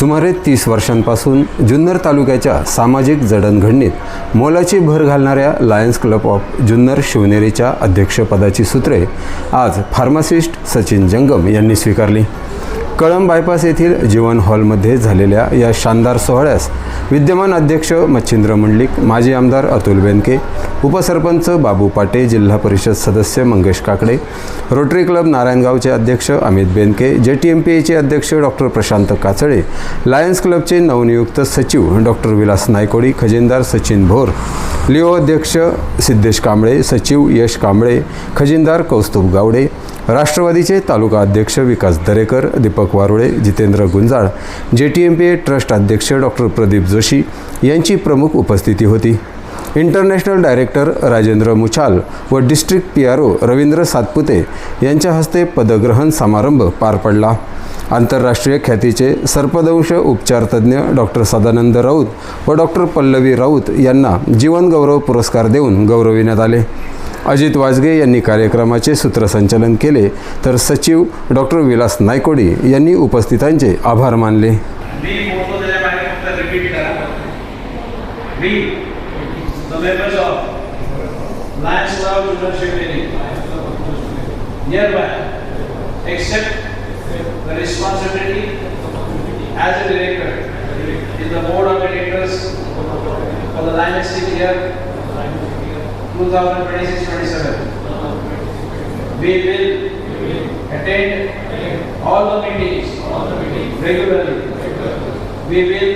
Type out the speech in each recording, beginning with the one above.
सुमारे 30 वर्षांपासून जुन्नर तालुक्याच्या सामाजिक जडणघडणीत मोलाची भर घालणाऱ्या लायन्स क्लब ऑफ जुन्नर शिवनेरीच्या अध्यक्षपदाची सूत्रे आज फार्मासिस्ट सचिन जंगम यांनी स्वीकारली। कळंब बायपास येथील जीवन हॉलमध्ये झालेल्या या शानदार सोहळ्यास विद्यमान अध्यक्ष मच्छिंद्र मंडलिक, माजी आमदार अतुल बेनके, उपसरपंच बाबू पाटे, जिल्हा परिषद सदस्य मंगेश काकडे, रोटरी क्लब नारायणगावचे अध्यक्ष अमित बेनके, JTMPAचे अध्यक्ष डॉक्टर प्रशांत काचळे, लायन्स क्लबचे नवनियुक्त सचिव डॉक्टर विलास नायकोडी, खजिनदार सचिन भोर, लिओ अध्यक्ष सिद्धेश कांबळे, सचिव यश कांबळे, खजिनदार कौस्तुभ गावडे, राष्ट्रवादीचे तालुका अध्यक्ष विकास दरेकर, दीपक वारुळे, जितेंद्र गुंजाळ, JTMPA ट्रस्ट अध्यक्ष डॉक्टर प्रदीप जोशी यांची प्रमुख उपस्थिती होती। इंटरनॅशनल डायरेक्टर राजेंद्र मुछाल व डिस्ट्रिक्ट PRO रवींद्र सातपुते यांच्या हस्ते पदग्रहण समारंभ पार पडला। आंतरराष्ट्रीय ख्यातीचे सर्पदंश उपचारतज्ञ डॉक्टर सदानंद राऊत व डॉक्टर पल्लवी राऊत यांना जीवन गौरव पुरस्कार देऊन गौरविण्यात आले। अजित वाजगे यांनी कार्यक्रमाचे सूत्रसंचालन केले, तर सचिव डॉक्टर विलास नायकोडी यांनी उपस्थितांचे आभार मानले। The members of Lions Club Junnor Shivaneri hereby accept the responsibility as a director in the board of directors for the dynastic year 2026-27. We will attend all the meetings regularly. We will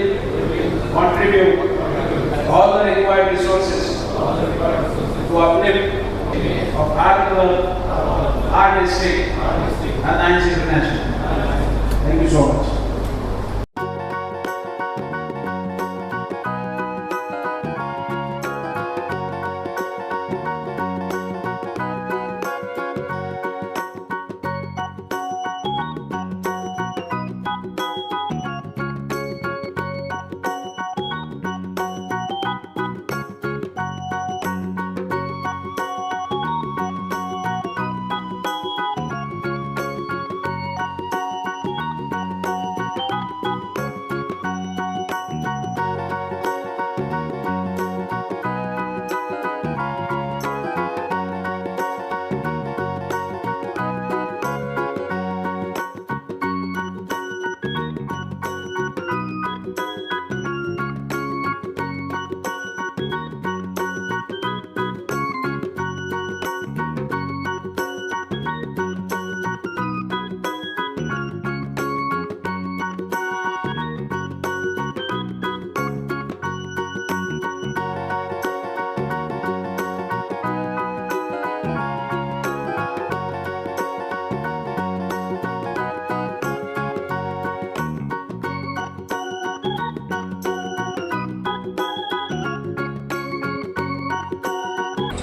contribute all the required resources to uplift of our club, our district, and Lions International. Thank you so much.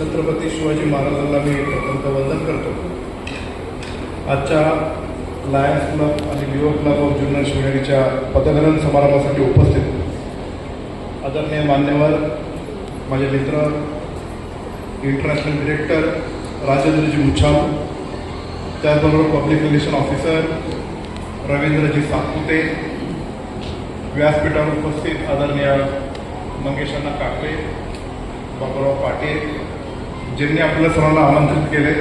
Chhatrapati Shivaji महाराजांना मी प्रथमतः वंदन करतो। आजच्या Lions club आणि Leo club of Junnar शिवनेरीच्या पदग्रहण समारंभासाठी उपस्थित आदरणीय मान्यवर माझे मित्र इंटरनॅशनल डिरेक्टर राजेंद्रजी मुछाल, त्याचबरोबर public relation officer Ravindraji Satpute, व्यासपीठावर उपस्थित आदरणीय मंगेशांना काकडे, बाबूराव पाटे, ज्यांनी आपल्याला सर्वांना आमंत्रित केले,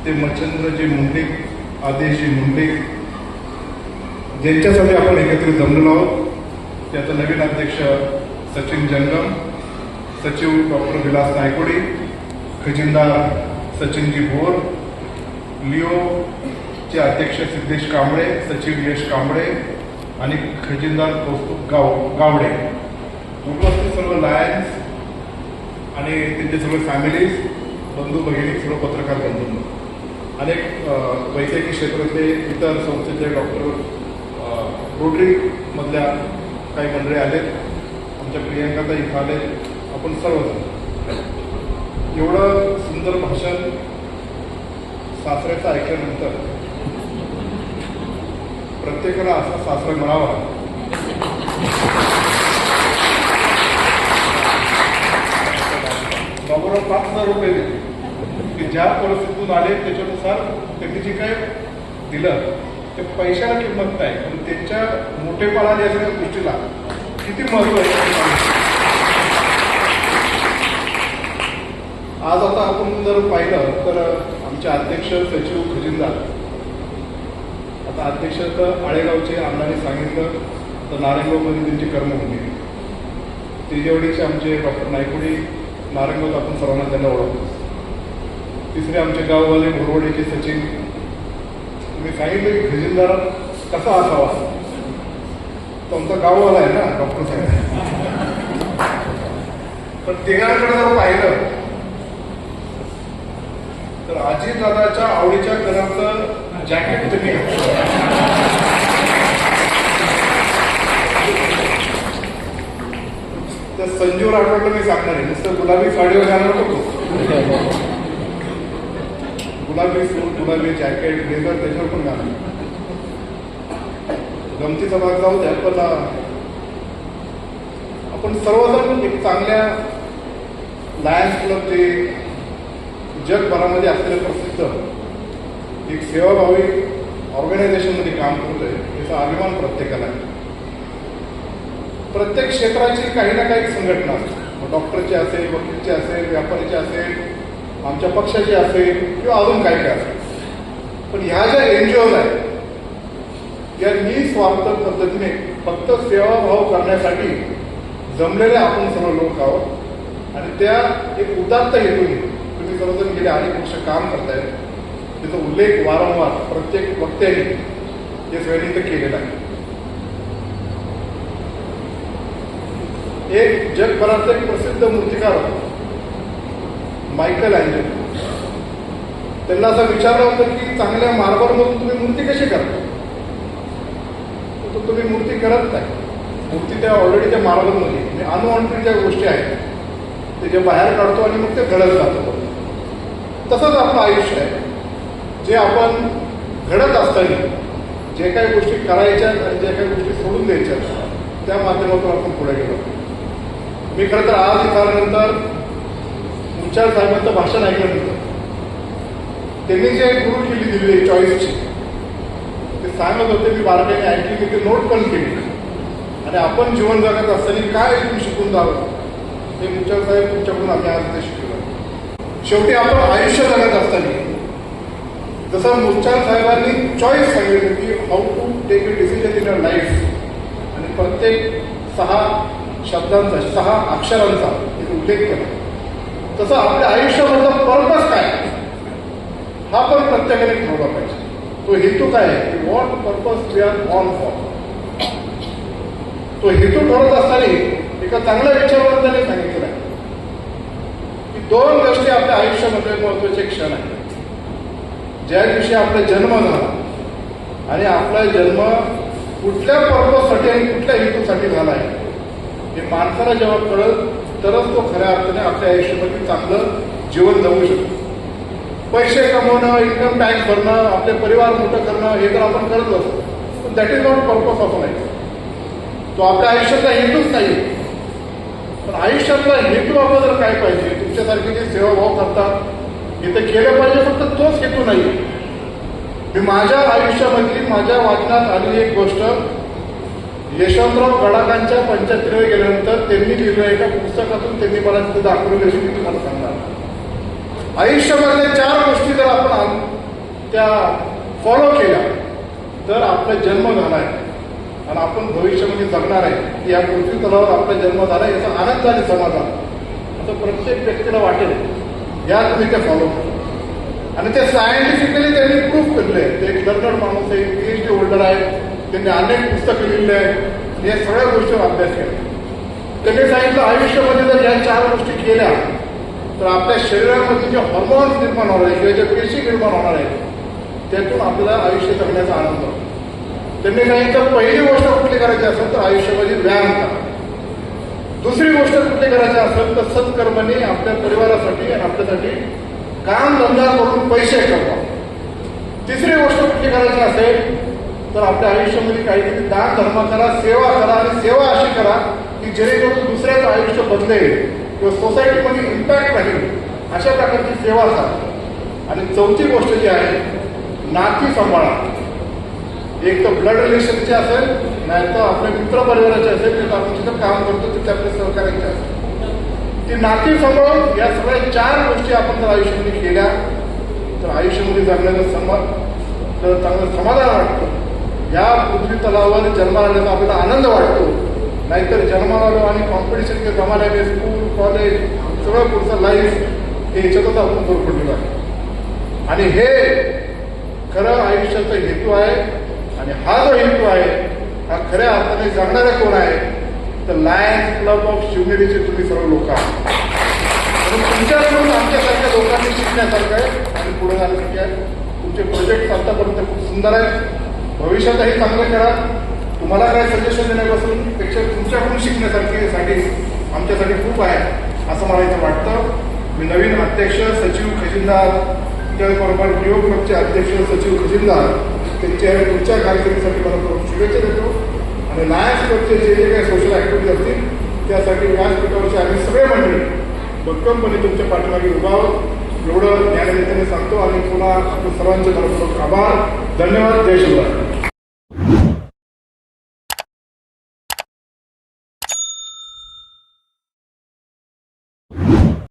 ते मच्छिंद्रजी मंडलिक, आदेशजी मंडलिक, ज्यांच्यासाठी आपण एकत्रित जमलेलो आहोत, त्याचा नवीन अध्यक्ष सचिन जंगम, सचिव डॉक्टर विलास नायकोडी, खजिनदार सचिनजी भोर, लिओचे अध्यक्ष सिद्धेश कांबळे, सचिव यश कांबळे आणि खजिनदार कौस्तुभ गावडे, उपस्थित सर्व लायन्स आणि त्यांचे सर्व फॅमिलीज, बंधू भगिनी, सर्व पत्रकार बंधूंनो, अनेक वैद्यकीय क्षेत्रातले इतर संस्थेचे डॉक्टर, रोटरीमधल्या काही मंडळी आलेत, आमच्या प्रियंकाता इथं आले, आपण सर्वजण एवढं सुंदर भाषण सासऱ्याचं ऐकल्यानंतर प्रत्येकाला असा सासरा मिळावा बाबूराव 5,000 रुपये दिले की ज्या परिस्थितीतून आले त्याच्यानुसार त्यांनी जे काय दिलं ते पैशाला किंमत नाही, पण त्यांच्या मोठेपणाने या सगळ्या गोष्टीला किती महत्व आहे. आज आता आपण जर पाहिलं तर आमचे अध्यक्ष सचिव खजिनदार, आता अध्यक्ष तर आळेगावचे अण्णांनी सांगितलं तर नारायणगावमध्ये त्यांची कर्मभूमी, तिजेवडीचे आमचे डॉक्टर नायकुडी, नारायणगाव आपण सर्वांना त्यांना ओळखतो. तिसरे आमचे गाववाले बोरवडेचे सचिन. तुम्ही सांगितलं की खजिनदार कसा असावा, तो आमचा गाववाला आहे ना डॉक्टर साहेब. पण तिघांकडे जर पाहिलं तर अजितदादाच्या आवडीच्या कलरचं जॅकेट तुम्ही तर संजीव राठोडला मी सांगणार आहे, नुसतं गुलाबी साडीवर घालणार होतो, गुलाबी सूट, गुलाबी जॅकेट, ब्लेझर त्याच्यावर पण घालणार. गमतीचा भाग जाऊ द्या, पण आपण सर्वजण एक चांगल्या लायन्स क्लब जे जगभरामध्ये असलेलं प्रसिद्ध एक सेवाभावी ऑर्गनायझेशनमध्ये काम करतोय, याचा अभिमान प्रत्येकाला आहे. प्रत्येक क्षेत्राची काही ना काही संघटना असते, डॉक्टरची असेल, वकीलची असेल, व्यापारीची असेल, आमच्या पक्षाची असेल किंवा अजून काही काय असेल. पण ह्या ज्या एनजीओज आहेत या निस्वार्थ पद्धतीने फक्त सेवाभाव करण्यासाठी जमलेले आपण सर्व लोक आहोत. आणि त्या एक उदात्त हेतूने तुम्ही सर्वजण गेले अनेक वर्ष काम करतायत, त्याचा उल्लेख वारंवार प्रत्येक वक्त्याने हे सगळ्यांनी केलेला आहे. एक जगभरातले एक प्रसिद्ध मूर्तिकार मायकल अँजेलो, त्यांना असं विचारलं होतं की चांगल्या मार्बलमधून तुम्ही मूर्ती कशी करता, तर तुम्ही मूर्ती करत नाही. मूर्ती त्या ऑलरेडी त्या मार्बलमध्ये अनवॉन्टेड ज्या गोष्टी आहेत ते जे बाहेर काढतो आणि मग ते घडत जातो. तसंच आपलं आयुष्य आहे, जे आपण घडत असताना जे काही गोष्टी करायच्या आणि ज्या काही गोष्टी सोडून द्यायच्या त्या माध्यमातून आपण पुढे गेलो. मी खरं तर आज इथं आल्यानंतर मुचाळ साहेबांचं भाषण ऐकल्यानंतर त्यांनी जे गुरु केली दिली चॉईसची ते सांगत होते, मी बारकाईने ऐकली की ते नोट पण केली. आणि आपण जीवन जगत असताना काय इथून शिकून जावं हे मुचाळ साहेब तुमच्याकडून आम्ही आज ते शिकलो. शेवटी आपण आयुष्य जगत असताना जसं मुचाळ साहेबांनी चॉईस सांगितलं की how to take a decision in your life, आणि प्रत्येक 6 शब्दांचा 6 अक्षरांचा एक उल्लेख केला, तसं आपल्या आयुष्यामधला पर्पज काय हा पण प्रत्येकाने ठरवला पाहिजे. तो हेतू काय आहे, what purpose we are on for. तो हेतू ठरवत असताना एका चांगल्या विचारवंताने सांगितलेलं आहे की 2 गोष्टी आपल्या आयुष्यामध्ये महत्वाचे क्षण आहेत. ज्या दिवशी आपला जन्म झाला आणि आपला जन्म कुठल्या पर्पजसाठी आणि कुठल्या हेतूसाठी झाला आहे हे माणसाला जेव्हा कळत तरच तो खऱ्या अर्थाने आपल्या आयुष्यामध्ये चांगलं जीवन जगू शकतो. पैसे कमवणं, इन्कम टॅक्स भरणं, आपले परिवार मोठं करणं हे तर आपण करत असतो, पण that is not purpose of life. तो आपल्या आयुष्यातला हेतूच नाही. पण आयुष्यातला हेतू अगोदर काय पाहिजे, तुमच्यासारखे जे सेवाभाव करतात हे तर केलं पाहिजे, फक्त तोच हेतू नाही. मी माझ्या आयुष्यामधली माझ्या वाचनात आलेली एक गोष्ट यशवंतराव गडाखांच्या 75 गेल्यानंतर त्यांनी लिहिलेल्या एका पुस्तकातून त्यांनी मला तिथे दाखवलेली अशी मी तुम्हाला सांगणार. आयुष्यामधल्या 4 गोष्टी जर आपण त्या फॉलो केल्या तर आपला जन्म झालाय आणि आपण भविष्यामध्ये जगणार आहे की या पृथ्वी तलावर आपला जन्म झाला याचा आनंद आणि समाधान असं प्रत्येक व्यक्तीला वाटेल. या तुम्ही ते फॉलो करा. आणि ते सायंटिफिकली त्यांनी प्रूफ केलेलं आहे. ते एक लर्नड माणूस आहे, PhD होल्डर आहे, त्यांनी अनेक पुस्तकं लिहिली आहेत, या सगळ्या गोष्टीवर अभ्यास केला. त्यांनी सांगितलं आयुष्यामध्ये जर या 4 गोष्टी केल्या तर आपल्या शरीरामध्ये जे हॉर्मोन्स निर्माण होणार आहे किंवा ज्या पेशी निर्माण होणार आहेत त्यातून आपल्याला आयुष्य जगण्याचा आनंद होतो. त्यांनी सांगितलं पहिली गोष्ट कुठली करायची असेल तर आयुष्यामध्ये व्यायाम करा. दुसरी गोष्ट कुठली करायची असेल तर सत्कर्माने आपल्या परिवारासाठी आणि आपल्यासाठी काम धंदा करून पैसे कमवा. तिसरी गोष्ट कुठली करायची असेल तर आपल्या आयुष्यामध्ये काहीतरी दान धर्म करा, सेवा करा, आणि सेवा अशी करा की जेणेकरून दुसऱ्याचं आयुष्य बदलेल किंवा सोसायटीमध्ये इम्पॅक्ट राहील अशा प्रकारची सेवा करा. आणि चौथी गोष्ट जी आहे नाती सांभाळा. एक तर ब्लड रिलेशनचे असेल, नाही तर आपल्या मित्रपरिवाराचे असेल, तर आपण तिथं काम करतो तिथे आपल्या सहकार्याचे असेल. ती नाती सांभाळून या सगळ्या 4 गोष्टी आपण जर आयुष्यामध्ये केल्या तर आयुष्यामध्ये जगण्याचं तर चांगलं समाधान वाटतं. या पृथ्वी तलावर जन्माला आल्याचा आपल्याला आनंद वाटतो. नाहीतर जन्माला आलो आणि कॉम्पिटिशनच्या जमान्याने स्कूल कॉलेज सगळं पुढचं लाईफ हे ह्याच्यातच आपण दूर पडलेलो आहे. आणि हे खरं आयुष्याचा हेतू आहे. आणि हा जो हेतू आहे हा खऱ्या अर्थाने जगणारे कोण आहे तर लायन्स क्लब ऑफ शिवनेरीचे तुम्ही सर्व लोक आहात. म्हणून तुमच्याकडून आमच्यासारख्या लोकांनी शिकण्यासारखं आहे आणि पुढे जाण्यासाठी आहे. तुमचे प्रोजेक्ट आतापर्यंत खूप सुंदर आहेत. भविष्यातही चांगले करा. तुम्हाला काय सजेशन देण्यापासून पेक्षा तुमच्याकडून शिकण्यासाठी आमच्यासाठी खूप आहे असं मला इथं वाटतं. मी नवीन अध्यक्ष सचिव खजिनदार त्याचबरोबर डिओ क्लबचे अध्यक्ष सचिव खजिनदार त्यांच्या तुमच्या कारकिर्दीसाठी मला शुभेच्छा देतो. आणि लायन्स क्लबचे जे जे काही सोशल ॲक्टिव्हिटी असतील त्यासाठी व्यासपीठावरचे आम्ही सगळे मंडळी भक्कमपणे तुमच्या पाठीमागे उभा आहोत एवढं ज्ञाननेत्याने सांगतो. आणि पुन्हा आपल्या सर्वांचे मनपूर्वक आभार. धन्यवाद. जय शिवराय.